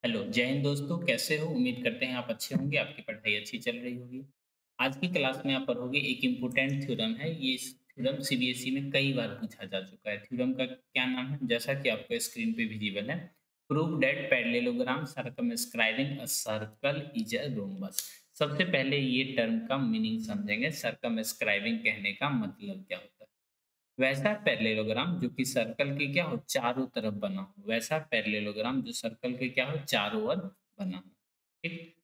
Hello, जय हिंद दोस्तों, कैसे हो? उम्मीद करते हैं आप अच्छे होंगे, आपकी पढ़ाई अच्छी चल रही होगी। आज की क्लास में आप पढ़ोगे एक इम्पोर्टेंट थ्योरम है, ये थ्योरम सीबीएसई में कई बार पूछा जा चुका है। थ्योरम का क्या नाम है? जैसा कि आपको स्क्रीन पे विजिबल है, prove that parallelogram circumscribing a circle is a rhombus. सबसे पहले ये टर्म का मीनिंग समझेंगे, सर्कमस्क्राइबिंग कहने का मतलब क्या होता है। वैसा पैरेललोग्राम जो कि सर्कल के क्या हो चारों तरफ बना हो, वैसा पैरेललोग्राम जो सर्कल के क्या हो चारों ओर बना हो। ठीक।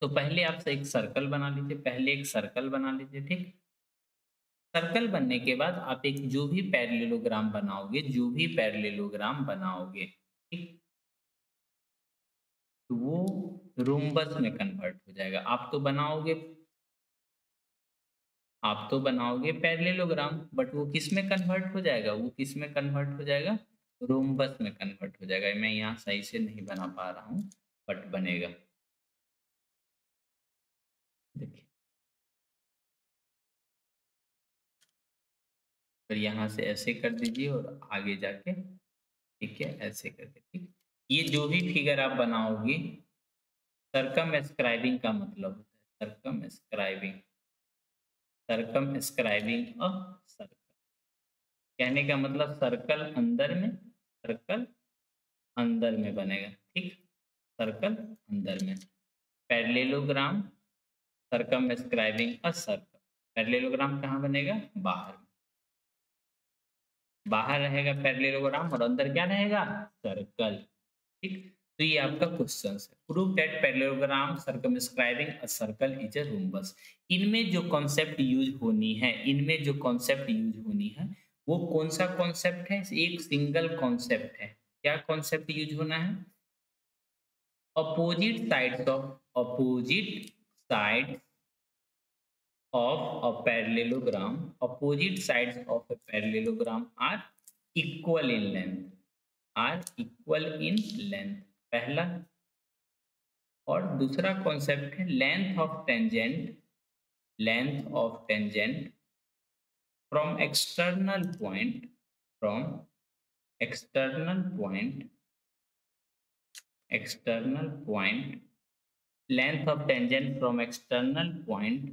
तो पहले आप एक सर्कल बना लीजिए, पहले एक सर्कल बना लीजिए। ठीक। सर्कल बनने के बाद आप एक जो भी पैरेललोग्राम बनाओगे, जो भी पैरेललोग्राम बनाओगे, ठीक, तो वो रोम्बस में कन्वर्ट हो जाएगा। आप तो बनाओगे पैरेललोग्राम, बट वो किस में कन्वर्ट हो जाएगा? वो किस में कन्वर्ट हो जाएगा? रोम्बस में कन्वर्ट हो जाएगा। मैं यहाँ सही से नहीं बना पा रहा हूँ, बट बनेगा। देखिए, फिर यहाँ से ऐसे कर दीजिए और आगे जाके ठीक है ऐसे कर दीजिए। ठीक। ये जो भी फिगर आप बनाओगे, सर्कमस्क्राइबिंग का मतलब होता है सर्कमस्क्राइबिंग, सर्कमस्क्राइबिंग अ सर्कल। कहने का मतलब सर्कल अंदर में बनेगा। ठीक। सर्कल अंदर में। Parallelogram circumscribing a circle. Parallelogram कहाँ बनेगा? बाहर। बाहर रहेगा पैरेललोग्राम और अंदर क्या रहेगा? सर्कल। ठीक। तो ये आपका क्वेश्चन है, prove that parallelogram circumscribing a circle is a rhombus. इनमें जो कॉन्सेप्ट यूज होनी है, इनमें जो कॉन्सेप्ट यूज होनी है, वो कौन सा कॉन्सेप्ट है? एक सिंगल कॉन्सेप्ट है। क्या कॉन्सेप्ट यूज होना है? Opposite sides of a parallelogram, opposite sides of a parallelogram are equal in length, are equal in length, पहला। और दूसरा कॉन्सेप्ट है length of tangent from from external point external point length of tangent from external point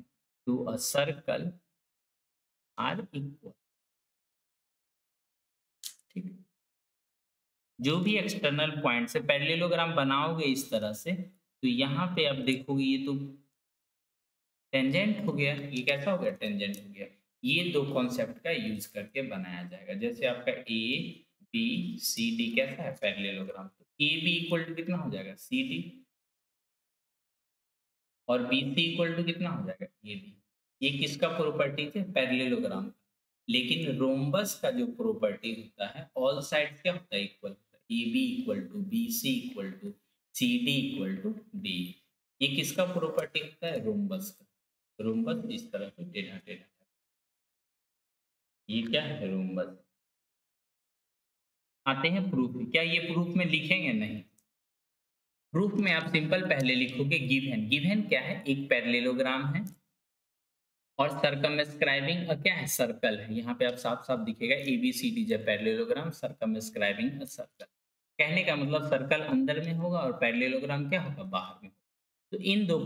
to a circle are equal। ठीक। जो भी external point से parallelogram बनाओगे इस तरह से, तो यहाँ पे आप देखोगे ये तो टेंजेंट हो गया। ये कैसा हो गया? टेंजेंट हो गया। ये दो कॉन्सेप्ट का यूज करके बनाया जाएगा। जैसे आपका ए बी सी डी कैसा है? पैरेललोग्राम। तो ए बी इक्वल टू कितना हो जाएगा? C D. और बी सी इक्वल टू कितना हो जाएगा? A B. ये किसका प्रॉपर्टी है? पैरेललोग्राम का। लेकिन रोम्बस का जो प्रॉपर्टी होता है, ऑल साइड्स क्या होता है? इक्वल होता है। A B equal to B C equal to C D equal to D. ये किसका प्रॉपर्टी होता है? रोम्बस का। रोम्बस इस तरह से टेढ़ा टेढ़ा, ये क्या है? रोम्बस। आते हैं प्रूफ। क्या ये प्रूफ में लिखेंगे? नहीं। प्रूफ में आप सिंपल पहले लिखोगे गिवन। गिवन क्या है? एक पैरेललोग्राम है और सर्कमस्क्राइबिंग क्या है? सर्कल है। यहाँ पे आप साफ-साफ दिखेगा एबीसीडी जब पैरेललोग्राम सर्कमस्क्राइबिंग अ सर्कल। कहने का मतलब सर्कल अंदर में होगा और पैरेललोग्राम क्या होगा? बाहर में। तो इन दो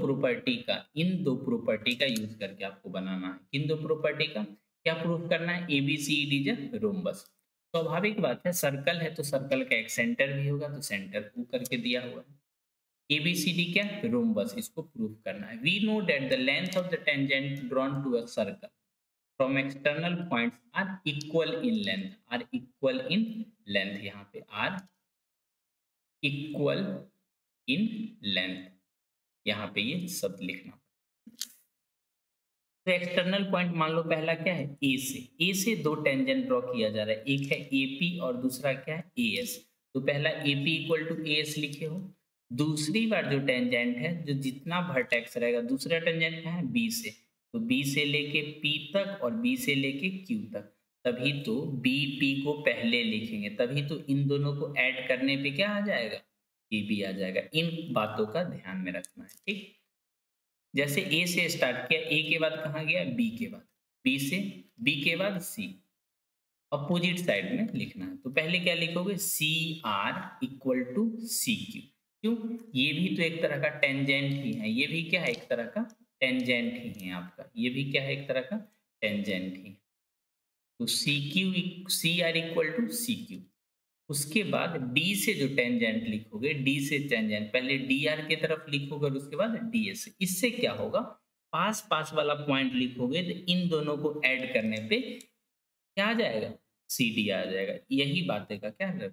प्रॉपर्टी का यूज करके आपको बनाना है। किन दो प्रॉपर्टी का? क्या प्रूफ करना है? एबीसीडी जब रोम्बस। स्वाभाविक बात है, सर्कल है तो सर्कल का एक सेंटर भी होगा, तो सेंटर प्रूव करके दिया हुआ है। एबीसीडी क्या? रोम्बस। इसको प्रूव करना है। We know that the length of the tangent drawn to a circle from external points are equal in length, are equal in length. यहाँ पे आर इक्वल इन लेंथ, यहाँ पे ये सब लिखना। तो एक्सटर्नल पॉइंट मान लो पहला क्या है? ए से दो टेंजेंट ड्रॉ किया जा रहा है, एक है एपी और दूसरा क्या है? एएस। तो पहला एपी इक्वल टू एएस लिखे हो। दूसरी बार जो टेंजेंट है, जो जितना वर्टेक्स रहेगा, दूसरा टेंजेंट क्या है? बी से। तो बी से लेके पी तक और बी से लेके क्यू तक। तभी तो बी पी को पहले लिखेंगे, तभी तो इन दोनों को ऐड करने पे क्या आ जाएगा? ए बी आ जाएगा। इन बातों का ध्यान में रखना है। ठीक। जैसे ए से स्टार्ट किया, ए के बाद कहाँ गया? बी के बाद। बी से बी के बाद सी, अपोजिट साइड में लिखना है। तो पहले क्या लिखोगे, C R equal to C Q. क्यों? ये भी तो एक तरह का टेंजेंट ही है, ये भी क्या है, एक तरह का टेंजेंट ही है आपका, ये भी क्या है, एक तरह का टेंजेंट ही। तो C R equal to C Q. उसके बाद डी से जो टेंजेंट लिखोगे, डी से टेंजेंट पहले डी आर की तरफ लिखोगे और उसके बाद डी एस से। इससे क्या होगा, पास पास वाला पॉइंट लिखोगे तो इन दोनों को ऐड करने पे क्या आ जाएगा, सी डी आ जाएगा। यही बातें का क्या है,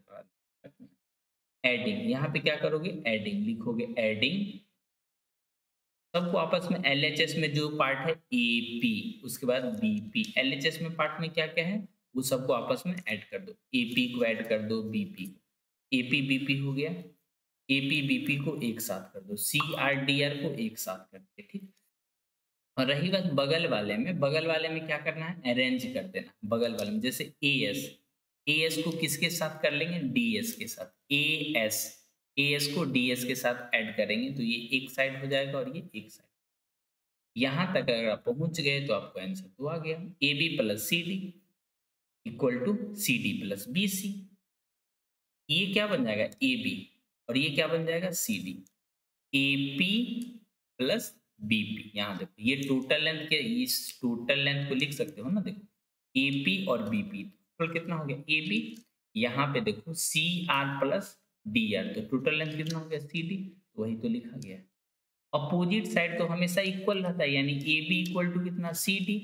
एडिंग। यहाँ पे क्या करोगे, एडिंग लिखोगे, एडिंग सबको आपस में, एलएचएस में जो पार्ट है एपी, उसके बाद बीपी, एलएचएस में पार्ट में क्या क्या है वो सबको आपस में ऐड कर दो, एपी को ऐड कर दो बीपी, एपी बीपी हो गया, एपी बीपी को एक साथ कर दो, सी आर डी आर को एक साथ कर दिया, ठीक। और रही बात बगल वाले में, बगल वाले में क्या करना है, अरेंज कर देना बगल वाले में। जैसे ए एस, ए एस को किसके साथ कर लेंगे, डी एस के साथ, ए एस को डी एस के साथ ऐड करेंगे तो ये एक साइड हो जाएगा और ये एक साइड। यहाँ तक अगर आप पहुंच गए तो आपको आंसर तो आ गया, A B plus C D equal to C D plus B C. ये क्या बन जाएगा, ए बी, और ये क्या बन जाएगा, C D. A P plus B P, यहाँ देखो ये टोटल लेंथ के, इस टोटल लेंथ को लिख सकते हो ना, देखो ए पी और बी पी, टोटल कितना हो गया ए बी। यहाँ पे देखो C R plus D R, तो टोटल लेंथ कितना हो गया सी डी, तो वही तो लिखा गया है। अपोजिट साइड तो हमेशा इक्वल रहता है, यानी ए बी इक्वल टू कितना, C D.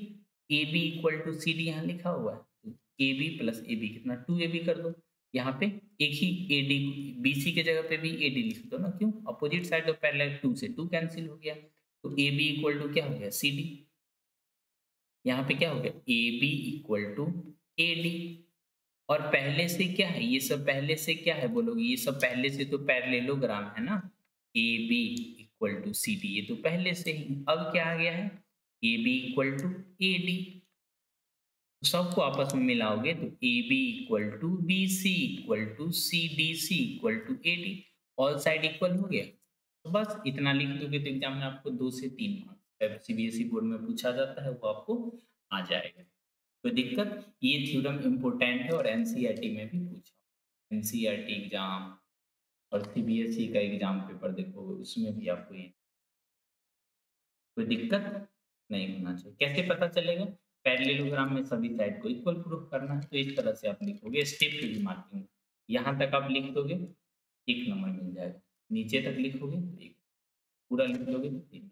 A B equal to C D यहाँ लिखा हुआ है, तो A B plus A B कितना, टू ए बी कर दो। यहाँ पे एक ही ए डी, बी सी के जगह पे भी ए डी लिख दो ना, क्यों, अपोजिट साइड तो पहले टू से टू कैंसिल हो गया, तो ए बी इक्वल टू क्या हो गया, सी डी। यहाँ पे क्या हो गया, A B equal to A D. और पहले से क्या है, ये सब पहले से क्या है बोलोगे, ये सब पहले से तो पैरेललोग्राम है ना, A B equal to C D, ये तो पहले से ही। अब क्या आ गया है, A B equal to A D, सबको आपस में मिलाओगे तो A B equal to B C equal to C D C equal to A D, all side equal हो गया। तो बस इतना लिख दोगे तो एग्जाम में आपको 2 से 3 मार्क्स सीबीएसई बोर्ड में पूछा जाता है वो आपको आ जाएगा। कोई दिक्कत, ये थ्योरम इम्पोर्टेंट है और एनसीईआरटी में भी पूछा, एनसीईआरटी एग्जाम और सीबीएसई का एग्जाम पेपर देखो उसमें भी आपको ये, कोई दिक्कत नहीं होना चाहिए। कैसे पता चलेगा, पैरेललोग्राम में सभी साइड को इक्वल प्रूफ करना है, तो इस तरह से आप लिखोगे, स्टेप की भी मार्किंग यहाँ तक आप लिख दोगे 1 नंबर मिल जाएगा, नीचे तक लिखोगे तो 1, पूरा लिख दोगे तो 3।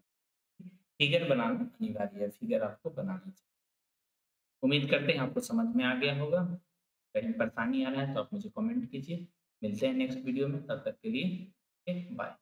फिगर बनाना अनिवार्य है, फिगर आपको बनानी चाहिए। उम्मीद करते हैं आपको समझ में आ गया होगा, कहीं परेशानी आ रहा है तो आप मुझे कमेंट कीजिए। मिलते हैं नेक्स्ट वीडियो में, तब तक के लिए बाय।